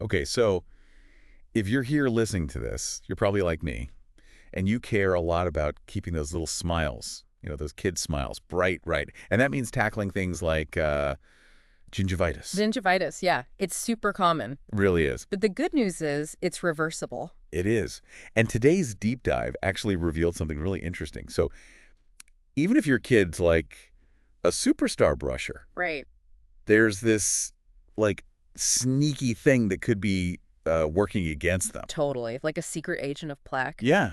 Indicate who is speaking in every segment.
Speaker 1: Okay, so if you're here listening to this, you're probably like me, and you care a lot about keeping those little smiles, those kid smiles, bright, right? And that means tackling things like gingivitis.
Speaker 2: Gingivitis, yeah. It's super common.
Speaker 1: Really is.
Speaker 2: But the good news is it's reversible.
Speaker 1: It is. And today's deep dive actually revealed something really interesting. So even if your kid's like a superstar brusher,
Speaker 2: Right.
Speaker 1: there's this like sneaky thing that could be working against them.
Speaker 2: Totally. Like a secret agent of plaque.
Speaker 1: Yeah,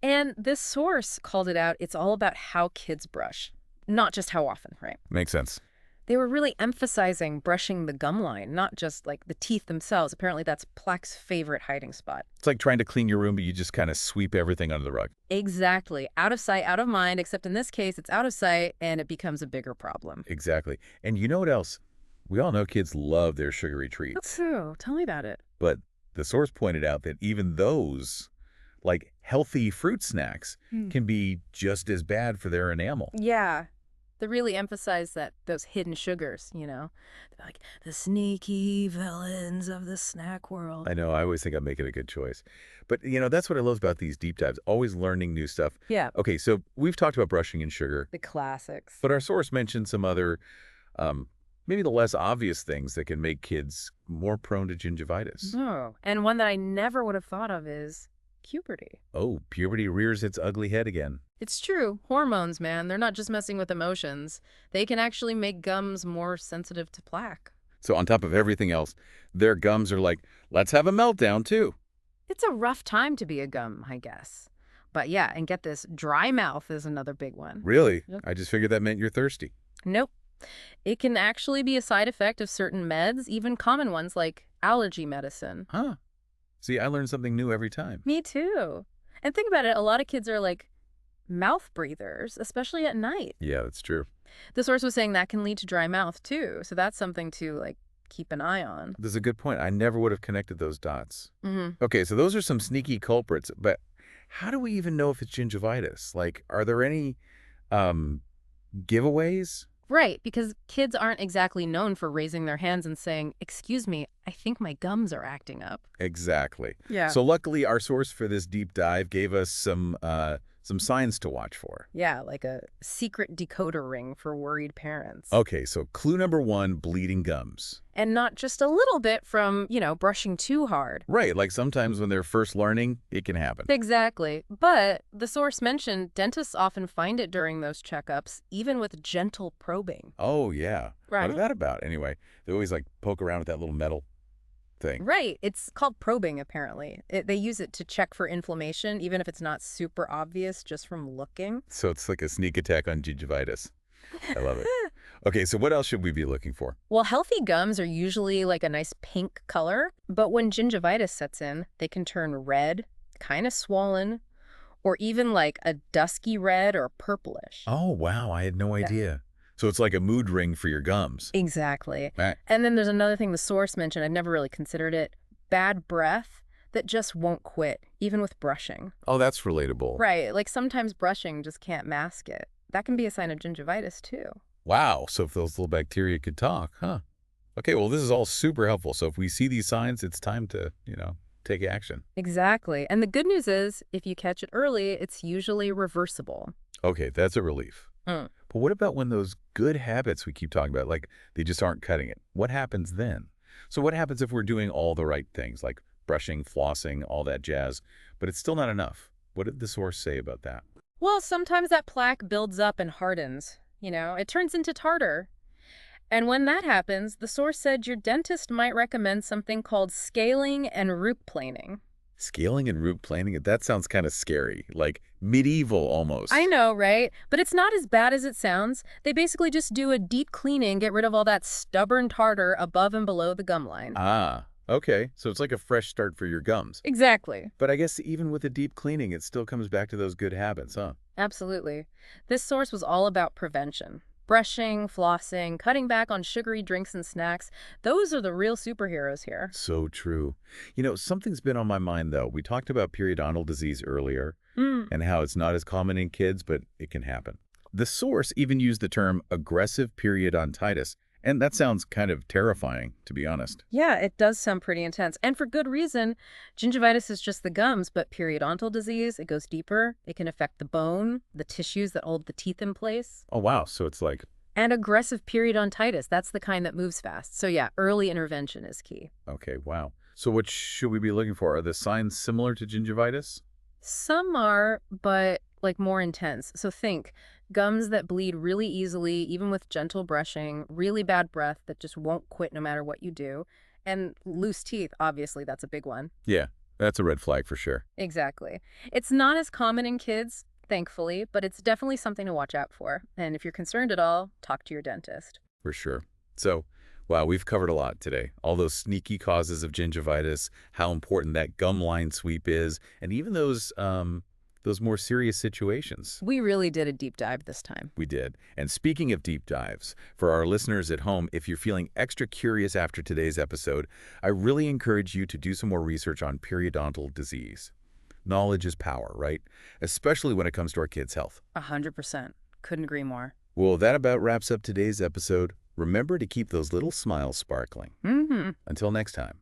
Speaker 2: And this source called it out. It's all about how kids brush, not just how often, right?
Speaker 1: makes sense.
Speaker 2: They were really emphasizing brushing the gum line, not just like the teeth themselves. Apparently that's plaque's favorite hiding spot.
Speaker 1: It's like trying to clean your room, but you just kind of sweep everything under the rug.
Speaker 2: Exactly. Out of sight, out of mind, except in this case, it's out of sight and it becomes a bigger problem.
Speaker 1: Exactly. And you know what else? We all know kids love their sugary treats.
Speaker 2: That's true. Tell me about it.
Speaker 1: But the source pointed out that even those, like healthy fruit snacks, can be just as bad for their enamel.
Speaker 2: Yeah. They really emphasize those hidden sugars, They're like the sneaky villains of the snack world.
Speaker 1: I know, I always think I'm making a good choice. But, that's what I love about these deep dives, always learning new stuff.
Speaker 2: Yeah.
Speaker 1: Okay, so we've talked about brushing and sugar,
Speaker 2: The classics.
Speaker 1: but our source mentioned some other, maybe the less obvious things that can make kids more prone to gingivitis.
Speaker 2: Oh, and one that I never would have thought of is puberty.
Speaker 1: Oh, puberty rears its ugly head again.
Speaker 2: It's true. Hormones, man. They're not just messing with emotions. They can actually make gums more sensitive to plaque.
Speaker 1: So on top of everything else, their gums are like, let's have a meltdown too.
Speaker 2: It's a rough time to be a gum, I guess. But yeah, and get this, dry mouth is another big one.
Speaker 1: Really?
Speaker 2: Yep.
Speaker 1: I just figured that meant you're thirsty.
Speaker 2: Nope. It can actually be a side effect of certain meds, even common ones like allergy medicine.
Speaker 1: Huh. See, I learn something new every time.
Speaker 2: Me too. And think about it, a lot of kids are like mouth breathers, especially at night.
Speaker 1: Yeah, that's true.
Speaker 2: The source was saying that can lead to dry mouth too, so that's something to keep an eye on.
Speaker 1: That's a good point. I never would have connected those dots.
Speaker 2: Mm-hmm.
Speaker 1: Okay, so those are some sneaky culprits, but how do we even know if it's gingivitis? Like, are there any giveaways?
Speaker 2: Right, because kids aren't exactly known for raising their hands and saying, "Excuse me, I think my gums are acting up."
Speaker 1: Exactly.
Speaker 2: Yeah.
Speaker 1: So luckily, our source for this deep dive gave us some signs to watch for.
Speaker 2: Yeah, like a secret decoder ring for worried parents.
Speaker 1: Okay, so clue number 1, bleeding gums.
Speaker 2: And not just a little bit from, brushing too hard.
Speaker 1: Right, like sometimes when they're first learning, it can happen.
Speaker 2: Exactly. But the source mentioned dentists often find it during those checkups, even with gentle probing.
Speaker 1: Oh, yeah.
Speaker 2: Right.
Speaker 1: What is that about, anyway? They always, poke around with that little metal thing.
Speaker 2: Right. It's called probing, apparently. They use it to check for inflammation, even if it's not super obvious just from looking.
Speaker 1: So it's like a sneak attack on gingivitis. I love it. Okay, so what else should we be looking for?
Speaker 2: Well, healthy gums are usually like a nice pink color, but when gingivitis sets in, they can turn red, kind of swollen, or even like a dusky red or purplish.
Speaker 1: Oh, wow, I had no idea. So it's like a mood ring for your gums.
Speaker 2: Exactly.
Speaker 1: Right.
Speaker 2: And then there's another thing the source mentioned, I've never really considered it, bad breath that just won't quit, even with brushing.
Speaker 1: Oh, that's relatable.
Speaker 2: Right, like sometimes brushing just can't mask it. That can be a sign of gingivitis too.
Speaker 1: Wow, so if those little bacteria could talk, huh? Okay, well, this is all super helpful. So if we see these signs, it's time to, take action.
Speaker 2: Exactly. And the good news is, if you catch it early, it's usually reversible.
Speaker 1: Okay, that's a relief. But what about when those good habits we keep talking about, like they just aren't cutting it? What happens then? So what happens if we're doing all the right things, like brushing, flossing, all that jazz, but it's still not enough? What did the source say about that?
Speaker 2: Well, sometimes that plaque builds up and hardens. It turns into tartar. And when that happens, the source said your dentist might recommend something called scaling and root planing.
Speaker 1: Scaling and root planing, that sounds kind of scary, like medieval almost.
Speaker 2: I know, right? But it's not as bad as it sounds. They basically just do a deep cleaning, get rid of all that stubborn tartar above and below the gum line.
Speaker 1: Ah, okay. So it's like a fresh start for your gums.
Speaker 2: Exactly.
Speaker 1: But I guess even with a deep cleaning, it still comes back to those good habits, huh?
Speaker 2: Absolutely. This source was all about prevention. Brushing, flossing, cutting back on sugary drinks and snacks. Those are the real superheroes here.
Speaker 1: So true. Something's been on my mind, though. We talked about periodontal disease earlier and how it's not as common in kids, but it can happen. The source even used the term aggressive periodontitis And that sounds kind of terrifying, to be honest.
Speaker 2: Yeah, it does sound pretty intense. And for good reason. Gingivitis is just the gums, but periodontal disease, it goes deeper. It can affect the bone, the tissues that hold the teeth in place.
Speaker 1: Oh, wow. So it's like,
Speaker 2: And aggressive periodontitis, that's the kind that moves fast. So yeah, early intervention is key.
Speaker 1: okay, wow. So what should we be looking for? Are the signs similar to gingivitis?
Speaker 2: Some are, but like more intense. So think gums that bleed really easily, even with gentle brushing, really bad breath that just won't quit no matter what you do, and loose teeth, obviously, that's a big one.
Speaker 1: Yeah, that's a red flag for sure.
Speaker 2: Exactly. It's not as common in kids, thankfully, but it's definitely something to watch out for. And if you're concerned at all, talk to your dentist.
Speaker 1: For sure. So, wow, we've covered a lot today. All those sneaky causes of gingivitis, how important that gum line sweep is, and even those more serious situations.
Speaker 2: We really did a deep dive this time.
Speaker 1: We did. And speaking of deep dives, for our listeners at home, if you're feeling extra curious after today's episode, I really encourage you to do some more research on periodontal disease. Knowledge is power, right? Especially when it comes to our kids' health.
Speaker 2: 100%. Couldn't agree more.
Speaker 1: Well, that about wraps up today's episode. Remember to keep those little smiles sparkling.
Speaker 2: Mm-hmm.
Speaker 1: Until next time.